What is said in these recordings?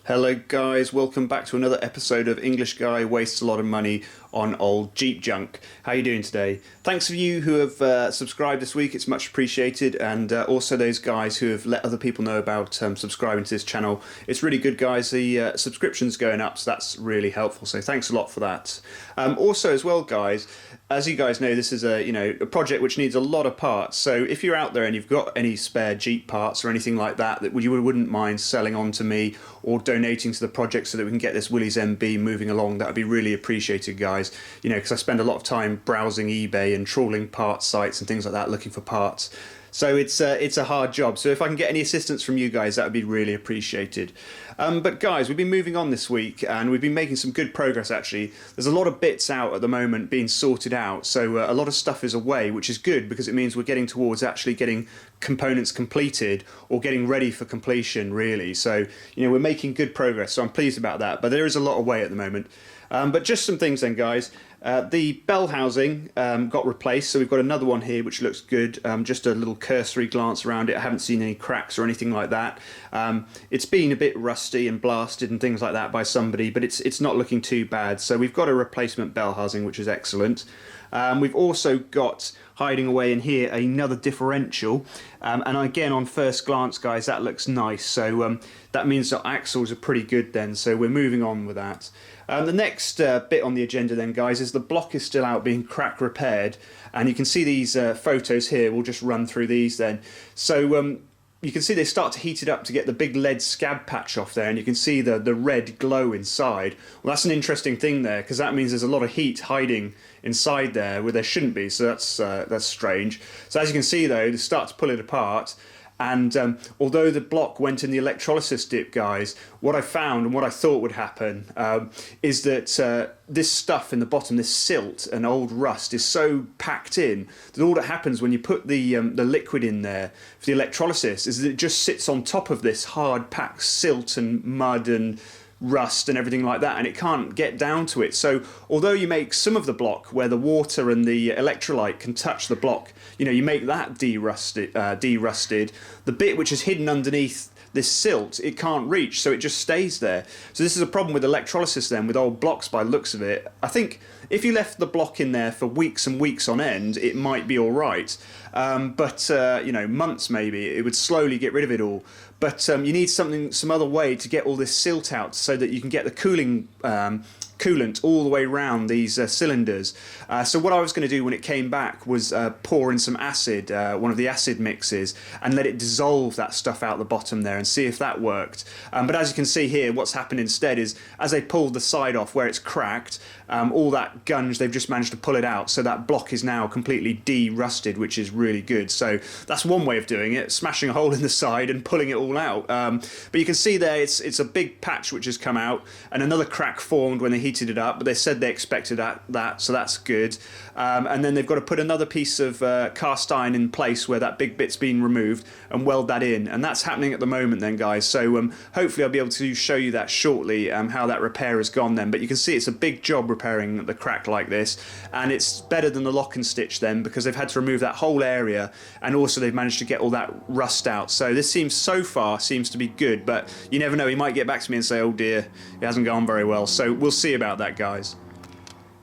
Hello guys, welcome back to another episode of English Guy Wastes a Lot of Money on Old Jeep Junk. How are you doing today? Thanks for you who have subscribed this week, it's much appreciated, and also those guys who have let other people know about subscribing to this channel. It's really good, guys. The subscription's going up, so that's really helpful, so thanks a lot for that. Also as well, guys, as you guys know, this is a project which needs a lot of parts. So if you're out there and you've got any spare Jeep parts or anything like that that you wouldn't mind selling on to me or donating to the project so that we can get this Willys MB moving along, that would be really appreciated, guys. You know, because I spend a lot of time browsing eBay and trawling parts sites and things like that, looking for parts. So it's a hard job. So if I can get any assistance from you guys, that would be really appreciated. But guys, we've been moving on this week and we've been making some good progress actually. There's a lot of bits out at the moment being sorted out. So a lot of stuff is away, which is good because it means we're getting towards actually getting components completed or getting ready for completion really. So, we're making good progress. So I'm pleased about that. But there is a lot away at the moment. But just some things then, guys. The bell housing got replaced, so we've got another one here which looks good. Just a little cursory glance around it. I haven't seen any cracks or anything like that. It's been a bit rusty and blasted and things like that by somebody, but it's not looking too bad. So we've got a replacement bell housing, which is excellent. We've also got, hiding away in here, another differential, and again on first glance, guys, that looks nice. So that means that axles are pretty good then, so we're moving on with that. The next bit on the agenda then, guys, is the block is still out being crack repaired, and you can see these photos here. We'll just run through these then. So you can see they start to heat it up to get the big lead scab patch off there, and you can see the red glow inside. Well, that's an interesting thing there, because that means there's a lot of heat hiding inside there where there shouldn't be, so that's strange. So as you can see though, they start to pull it apart, and although the block went in the electrolysis dip, guys, what I found and what I thought would happen is that this stuff in the bottom, this silt and old rust, is so packed in that all that happens when you put the liquid in there for the electrolysis is that it just sits on top of this hard packed silt and mud and rust and everything like that, and it can't get down to it. So although you make some of the block where the water and the electrolyte can touch the block, you make that derusted, the bit which is hidden underneath this silt, it can't reach, so it just stays there. So this is a problem with electrolysis then, with old blocks by the looks of it. I think if you left the block in there for weeks and weeks on end, it might be all right. But months maybe, it would slowly get rid of it all. But you need some other way to get all this silt out so that you can get the coolant all the way around these cylinders. So what I was going to do when it came back was pour in some acid, one of the acid mixes, and let it dissolve that stuff out the bottom there and see if that worked. But as you can see here, what's happened instead is as they pulled the side off where it's cracked, all that gunge, they've just managed to pull it out, so that block is now completely de-rusted, which is really good. So that's one way of doing it, smashing a hole in the side and pulling it all out. But you can see there it's a big patch which has come out, and another crack formed when they heated it up, but they said they expected that, so that's good. And then they've got to put another piece of cast iron in place where that big bit's been removed and weld that in, and that's happening at the moment then, guys. So hopefully I'll be able to show you that shortly, how that repair has gone then. But you can see it's a big job repairing the crack like this, and it's better than the lock and stitch then, because they've had to remove that whole area, and also they've managed to get all that rust out. So this seems to be good, but you never know, he might get back to me and say, oh dear, it hasn't gone very well. So we'll see about that, guys.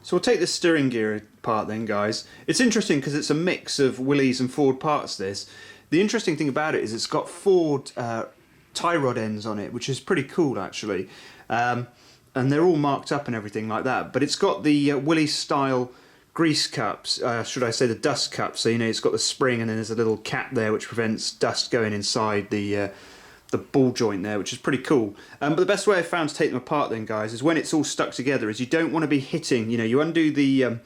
So we'll take the steering gear apart then, guys. It's interesting because it's a mix of Willys and Ford parts, this. The interesting thing about it is it's got Ford tie rod ends on it, which is pretty cool actually. And they're all marked up and everything like that, but it's got the Willys style grease cups, should I say the dust cups. So it's got the spring, and then there's a little cap there which prevents dust going inside the ball joint there, which is pretty cool. But the best way I found to take them apart then, guys, is when it's all stuck together, is you don't want to be hitting, you undo the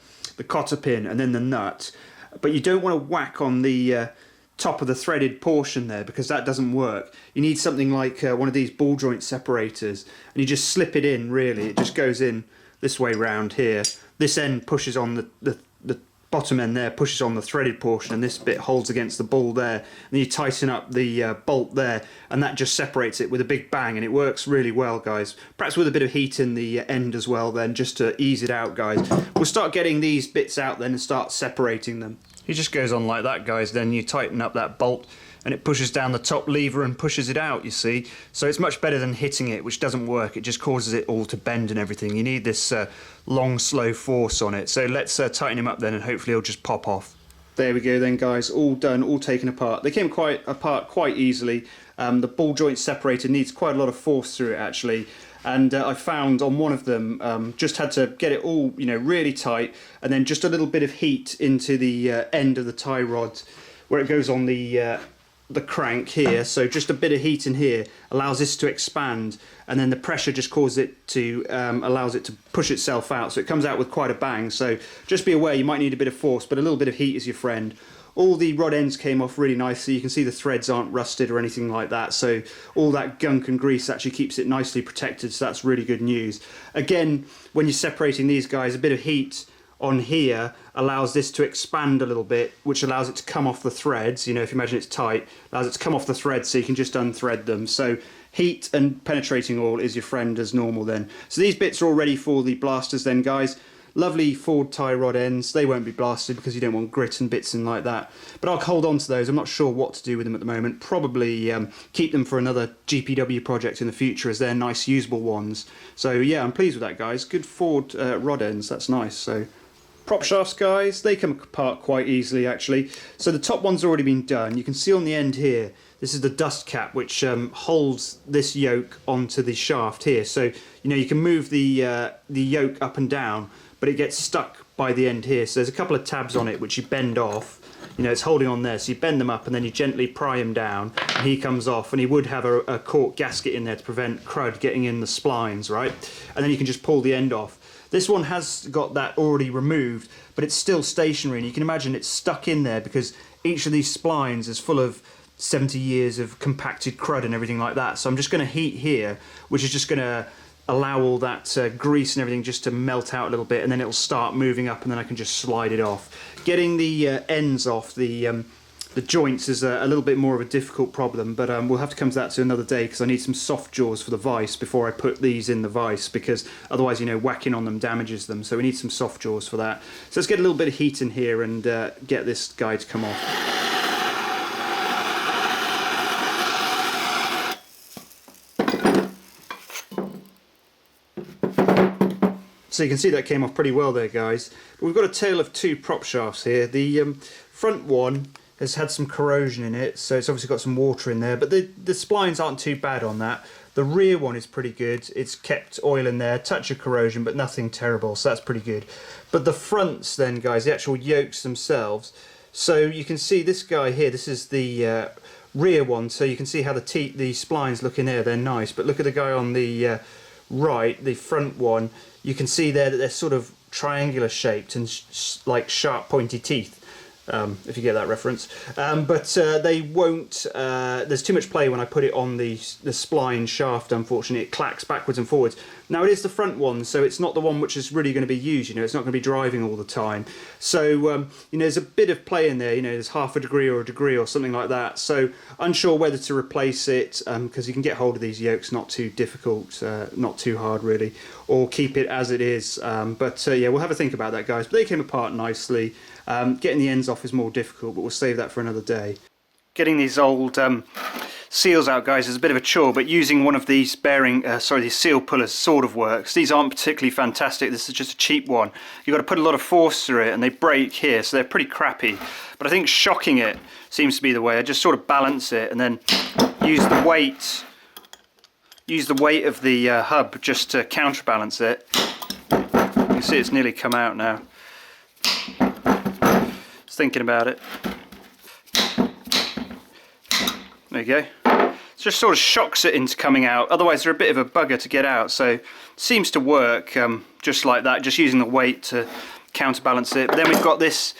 cotter pin and then the nut, but you don't want to whack on the top of the threaded portion there, because that doesn't work. You need something like one of these ball joint separators, and you just slip it in, really. It just goes in this way round here. This end pushes on the bottom end there, pushes on the threaded portion, and this bit holds against the ball there. And then you tighten up the bolt there, and that just separates it with a big bang, and it works really well, guys. Perhaps with a bit of heat in the end as well then, just to ease it out, guys. We'll start getting these bits out then and start separating them. It just goes on like that, guys. Then you tighten up that bolt, and it pushes down the top lever and pushes it out, you see. So it's much better than hitting it, which doesn't work. It just causes it all to bend and everything. You need this long, slow force on it. So let's tighten him up then, and hopefully he'll just pop off. There we go then, guys, all done, all taken apart. They came apart quite easily. The ball joint separator needs quite a lot of force through it, actually. And I found on one of them, just had to get it all, you know, really tight, and then just a little bit of heat into the end of the tie rod where it goes on the crank here. So just a bit of heat in here allows this to expand, and then the pressure just causes it to allows it to push itself out, so it comes out with quite a bang. So just be aware, you might need a bit of force, but a little bit of heat is your friend. All the rod ends came off really nicely. You can see the threads aren't rusted or anything like that, so all that gunk and grease actually keeps it nicely protected, so that's really good news. Again, when you're separating these guys, a bit of heat on here allows this to expand a little bit, which allows it to come off the threads. You know, if you imagine it's tight, allows it to come off the threads, so you can just unthread them. So heat and penetrating oil is your friend as normal then. So these bits are all ready for the blasters then, guys. Lovely forward tie rod ends. They won't be blasted because you don't want grit and bits and like that. But I'll hold on to those. I'm not sure what to do with them at the moment. Probably keep them for another GPW project in the future, as they're nice usable ones. So yeah, I'm pleased with that, guys. Good forward rod ends. That's nice. So prop shafts, guys, they come apart quite easily actually. So the top one's already been done. You can see on the end here, this is the dust cap which holds this yoke onto the shaft here. So you know, you can move the yoke up and down, but it gets stuck by the end here. So there's a couple of tabs on it which you bend off. You know, it's holding on there, so you bend them up and then you gently pry him down, and he comes off, and he would have a cork gasket in there to prevent crud getting in the splines, right? And then you can just pull the end off. This one has got that already removed, but it's still stationary, and you can imagine it's stuck in there because each of these splines is full of 70 years of compacted crud and everything like that. So I'm just going to heat here, which is just going to allow all that grease and everything just to melt out a little bit, and then it'll start moving up, and then I can just slide it off. Getting the ends off the joints is a little bit more of a difficult problem, but we'll have to come to that to another day, because I need some soft jaws for the vise before I put these in the vise, because otherwise, you know, whacking on them damages them. So we need some soft jaws for that. So let's get a little bit of heat in here and get this guy to come off. So you can see that came off pretty well there, guys. But we've got a tale of two prop shafts here. The front one has had some corrosion in it, so it's obviously got some water in there, but the splines aren't too bad on that. The rear one is pretty good. It's kept oil in there, touch of corrosion, but nothing terrible, so that's pretty good. But the fronts then, guys, the actual yokes themselves, so you can see this guy here, this is the rear one, so you can see how the splines look in there, they're nice. But look at the guy on the right, the front one, you can see there that they're sort of triangular shaped and like sharp pointy teeth, if you get that reference. But they won't, there's too much play when I put it on the spline shaft, unfortunately. It clacks backwards and forwards. Now it is the front one, so it's not the one which is really going to be used, you know, it's not going to be driving all the time. So, you know, there's a bit of play in there, you know, there's half a degree or a degree or something like that. So unsure whether to replace it, because you can get hold of these yokes, not too difficult, not too hard really, or keep it as it is. But yeah, we'll have a think about that, guys. But they came apart nicely. Getting the ends off is more difficult, but we'll save that for another day. Getting these old seals out, guys, is a bit of a chore, but using one of these these seal pullers sort of works. These aren't particularly fantastic. This is just a cheap one. You've got to put a lot of force through it, and they break here, so they're pretty crappy. But I think shocking it seems to be the way. I just sort of balance it and then use the weight of the hub just to counterbalance it. You can see it's nearly come out now. Thinking about it. There you go. It just sort of shocks it into coming out. Otherwise they're a bit of a bugger to get out. So it seems to work just like that, just using the weight to counterbalance it. But then we've got this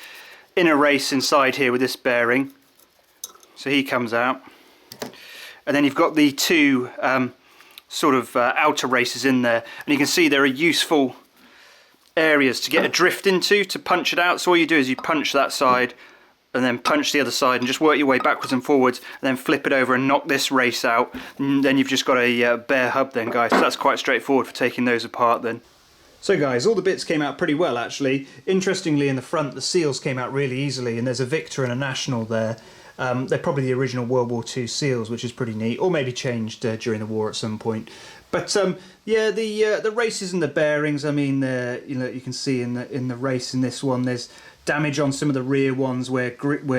inner race inside here with this bearing. So he comes out. And then you've got the two sort of outer races in there. And you can see there are useful areas to get a drift into to punch it out. So all you do is you punch that side and then punch the other side and just work your way backwards and forwards, and then flip it over and knock this race out, and then you've just got a bare hub then, guys. So that's quite straightforward for taking those apart then. So guys, all the bits came out pretty well actually. Interestingly, in the front the seals came out really easily, and there's a Victor and a National there. They're probably the original World War II seals, which is pretty neat, or maybe changed during the war at some point. But yeah, the races and the bearings. I mean, you can see in the race in this one, there's damage on some of the rear ones where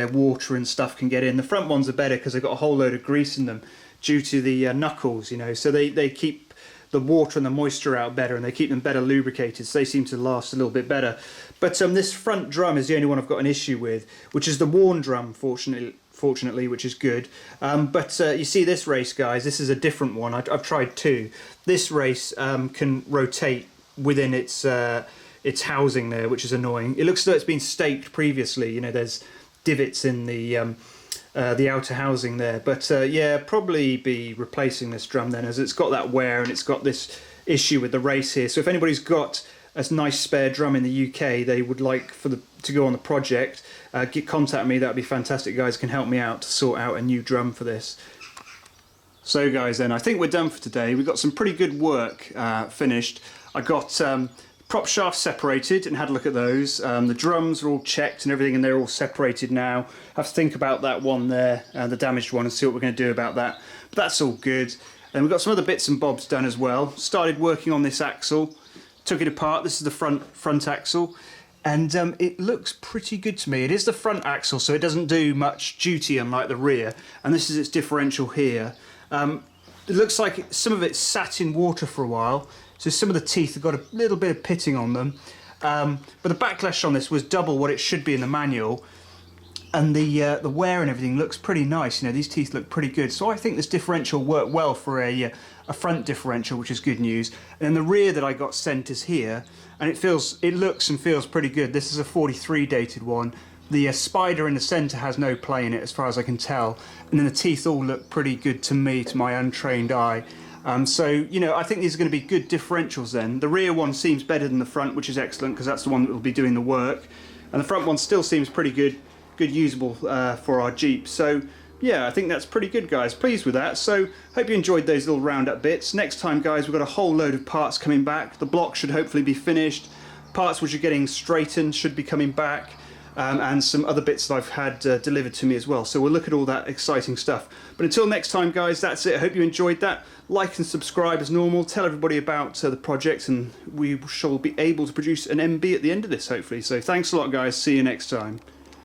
water and stuff can get in. The front ones are better because they've got a whole load of grease in them due to the knuckles, so they keep the water and the moisture out better, and they keep them better lubricated, so they seem to last a little bit better. But this front drum is the only one I've got an issue with, which is the worn drum, fortunately, which is good. But you see this race, guys, this is a different one. I've tried two. This race can rotate within its housing there, which is annoying. It looks as though it's been staked previously. There's divots in the outer housing there. But yeah, probably be replacing this drum then, as it's got that wear and it's got this issue with the race here. So if anybody's got a nice spare drum in the UK they would like to go on the project, contact me. That would be fantastic. Guys can help me out to sort out a new drum for this. So guys, then I think we're done for today. We've got some pretty good work finished. I got prop shafts separated and had a look at those. The drums are all checked and everything, and they're all separated now. Have to think about that one there, the damaged one, and see what we're going to do about that. But that's all good. And we've got some other bits and bobs done as well. Started working on this axle, took it apart. This is the front axle, and it looks pretty good to me. It is the front axle, so it doesn't do much duty unlike the rear. And this is its differential here. It looks like some of it sat in water for a while, so some of the teeth have got a little bit of pitting on them. But the backlash on this was double what it should be in the manual, and the wear and everything looks pretty nice. These teeth look pretty good, so I think this differential worked well for a front differential, which is good news. And then the rear that I got sent is here, and it looks and feels pretty good. This is a 43 dated one. The spider in the centre has no play in it as far as I can tell, and then the teeth all look pretty good to me, to my untrained eye. So I think these are going to be good differentials then. The rear one seems better than the front, which is excellent because that's the one that will be doing the work, and the front one still seems pretty good usable for our Jeep. So yeah, I think that's pretty good, guys. Pleased with that. So hope you enjoyed those little roundup bits. Next time, guys, we've got a whole load of parts coming back. The block should hopefully be finished. Parts which are getting straightened should be coming back. And some other bits that I've had delivered to me as well. So we'll look at all that exciting stuff. But until next time, guys, that's it. I hope you enjoyed that. Like and subscribe as normal. Tell everybody about the project, and we shall be able to produce an MB at the end of this, hopefully. So thanks a lot, guys. See you next time.